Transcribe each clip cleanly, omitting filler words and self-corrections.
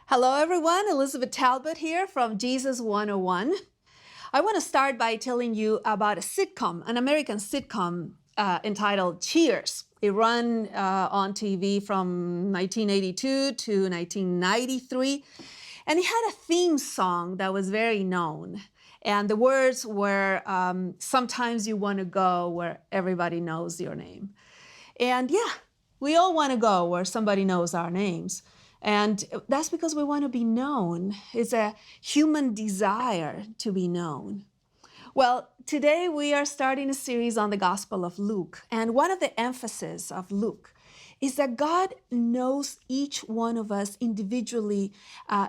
Hello, everyone. Elizabeth Talbot here from Jesus 101. I want to start by telling you about a sitcom, an American sitcom entitled Cheers. It ran on TV from 1982 to 1993, and it had a theme song that was very known. And the words were, sometimes you want to go where everybody knows your name. And yeah, we all want to go where somebody knows our names. And that's because we want to be known. It's a human desire to be known. Well, today we are starting a series on the Gospel of Luke. And one of the emphasis of Luke is that God knows each one of us individually,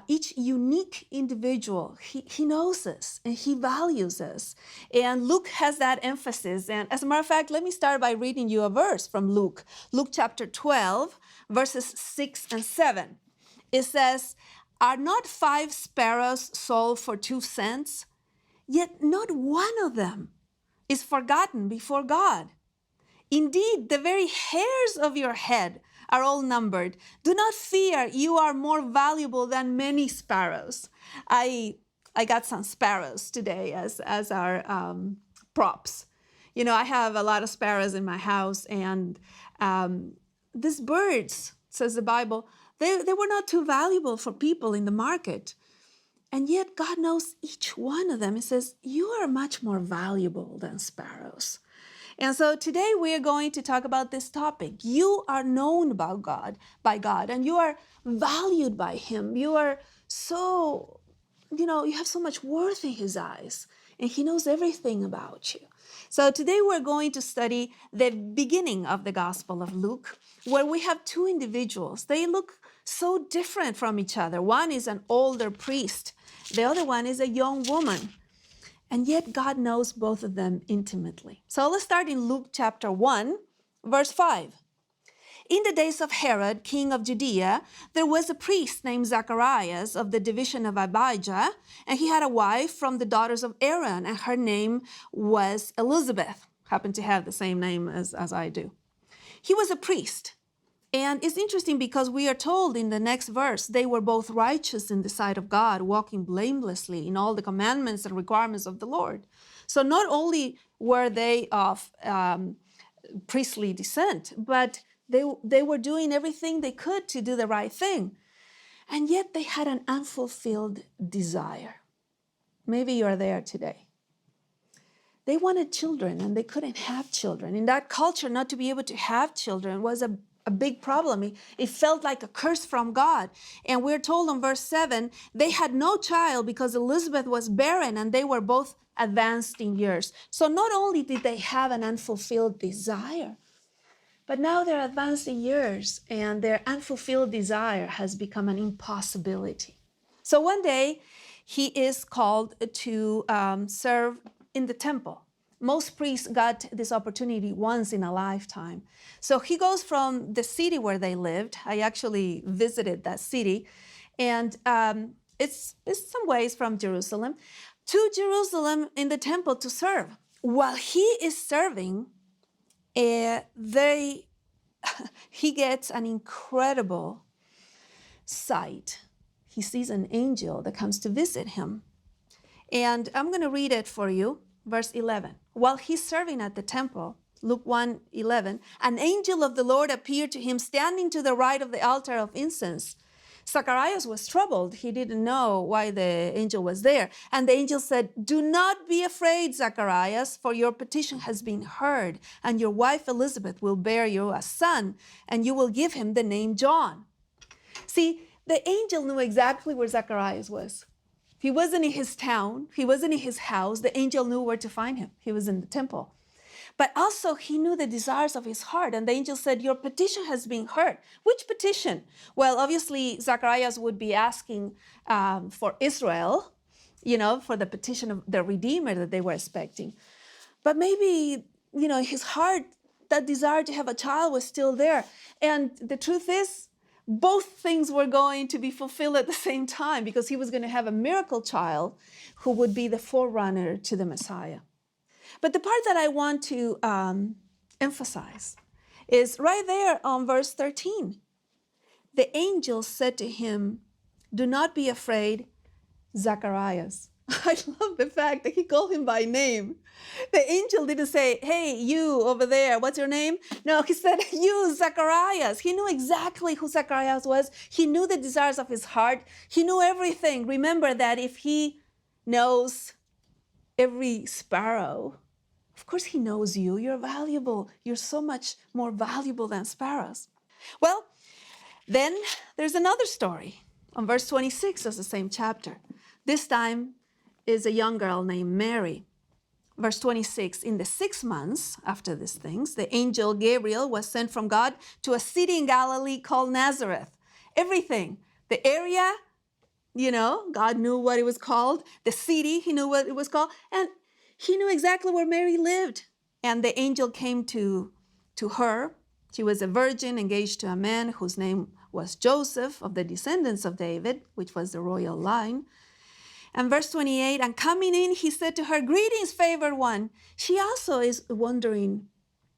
each unique individual. He knows us and he values us. And Luke has that emphasis. And as a matter of fact, let me start by reading you a verse from Luke. Luke chapter 12, verses 6 and 7. It says, "Are not 5 sparrows sold for 2 cents? Yet not one of them is forgotten before God. Indeed, the very hairs of your head are all numbered. Do not fear, you are more valuable than many sparrows." I got some sparrows today as our props. You know, I have a lot of sparrows in my house, and these birds, says the Bible, they were not too valuable for people in the market. And yet God knows each one of them. He says, you are much more valuable than sparrows. And so today we are going to talk about this topic. You are known by God, and you are valued by him. You are so, you have so much worth in his eyes, and he knows everything about you. So today we're going to study the beginning of the Gospel of Luke, where we have 2 individuals. They look so different from each other. One is an older priest. The other one is a young woman. And yet God knows both of them intimately. So let's start in Luke chapter 1, verse 5. "In the days of Herod, king of Judea, there was a priest named Zacharias of the division of Abijah, and he had a wife from the daughters of Aaron, and her name was Elizabeth." Happened to have the same name as I do. He was a priest. And it's interesting because we are told in the next verse, they were both righteous in the sight of God, walking blamelessly in all the commandments and requirements of the Lord. So not only were they of priestly descent, but they were doing everything they could to do the right thing. And yet they had an unfulfilled desire. Maybe you're there today. They wanted children and they couldn't have children. In that culture, not to be able to have children was a big problem. It felt like a curse from God. And we're told in verse 7, they had no child because Elizabeth was barren and they were both advanced in years. So not only did they have an unfulfilled desire, but now they're advanced in years and their unfulfilled desire has become an impossibility. So one day he is called to serve in the temple. Most priests got this opportunity once in a lifetime. So he goes from the city where they lived. I actually visited that city. And it's some ways from Jerusalem, to Jerusalem in the temple to serve. While he is serving, he gets an incredible sight. He sees an angel that comes to visit him. And I'm going to read it for you, verse 11. "While he's serving at the temple," Luke 1:11, "an angel of the Lord appeared to him standing to the right of the altar of incense. Zacharias was troubled. He didn't know why the angel was there. And the angel said, 'Do not be afraid, Zacharias, for your petition has been heard, and your wife Elizabeth will bear you a son, and you will give him the name John.'" See, the angel knew exactly where Zacharias was. He wasn't in his town. He wasn't in his house. The angel knew where to find him. He was in the temple. But also he knew the desires of his heart. And the angel said, "Your petition has been heard." Which petition? Well, obviously, Zacharias would be asking for Israel, for the petition of the Redeemer that they were expecting. But maybe, his heart, that desire to have a child was still there. And the truth is, both things were going to be fulfilled at the same time because he was going to have a miracle child who would be the forerunner to the Messiah. But the part that I want to emphasize is right there on verse 13. The angel said to him, Do not be afraid, Zacharias. I love the fact that he called him by name. The angel didn't say, hey, you over there, what's your name? No, he said, you, Zacharias. He knew exactly who Zacharias was. He knew the desires of his heart. He knew everything. Remember that if he knows every sparrow, of course he knows you. You're valuable. You're so much more valuable than sparrows. Well, then there's another story on verse 26 of the same chapter. This time is a young girl named Mary. Verse 26, in the 6 months after these things, the angel Gabriel was sent from God to a city in Galilee called Nazareth. Everything, the area, God knew what it was called. The city, he knew what it was called. And he knew exactly where Mary lived. And the angel came to her. She was a virgin engaged to a man whose name was Joseph, of the descendants of David, which was the royal line. And verse 28, and coming in, he said to her, greetings, favored one. She also is wondering,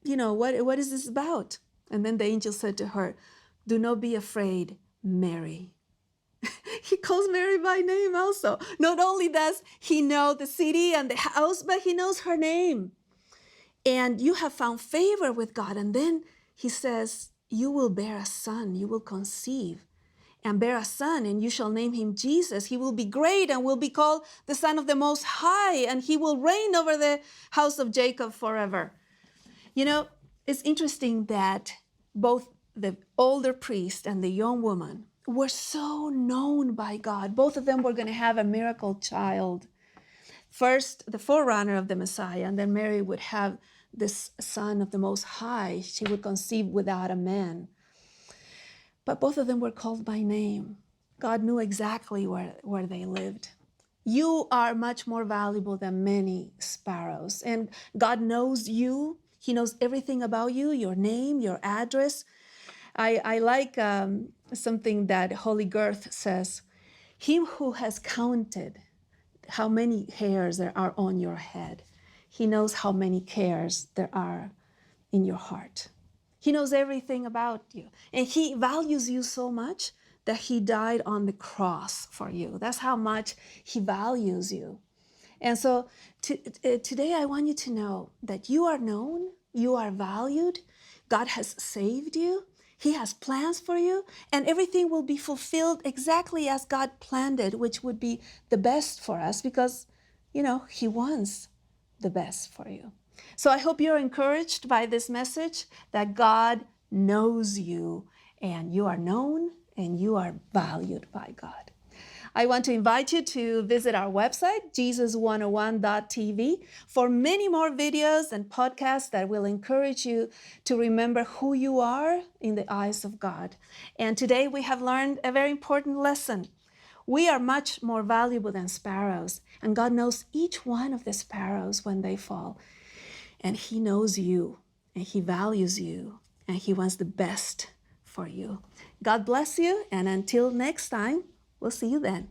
what is this about? And then the angel said to her, do not be afraid, Mary. He calls Mary by name also. Not only does he know the city and the house, but he knows her name. And you have found favor with God. And then he says, you will bear a son, you will conceive and bear a son, and you shall name him Jesus. He will be great and will be called the Son of the Most High, and he will reign over the house of Jacob forever. It's interesting that both the older priest and the young woman were so known by God. Both of them were going to have a miracle child. First, the forerunner of the Messiah, and then Mary would have this Son of the Most High. She would conceive without a man. But both of them were called by name. God knew exactly where they lived. You are much more valuable than many sparrows. And God knows you. He knows everything about you, your name, your address. I like something that Holy Girth says. Him who has counted how many hairs there are on your head, he knows how many cares there are in your heart. He knows everything about you. And he values you so much that he died on the cross for you. That's how much he values you. And so today I want you to know that you are known, you are valued, God has saved you, he has plans for you, and everything will be fulfilled exactly as God planned it, which would be the best for us because, he wants the best for you. So I hope you're encouraged by this message that God knows you and you are known and you are valued by God. I want to invite you to visit our website, Jesus101.tv, for many more videos and podcasts that will encourage you to remember who you are in the eyes of God. And today we have learned a very important lesson. We are much more valuable than sparrows, and God knows each one of the sparrows when they fall. And he knows you, and he values you, and he wants the best for you. God bless you, and until next time, we'll see you then.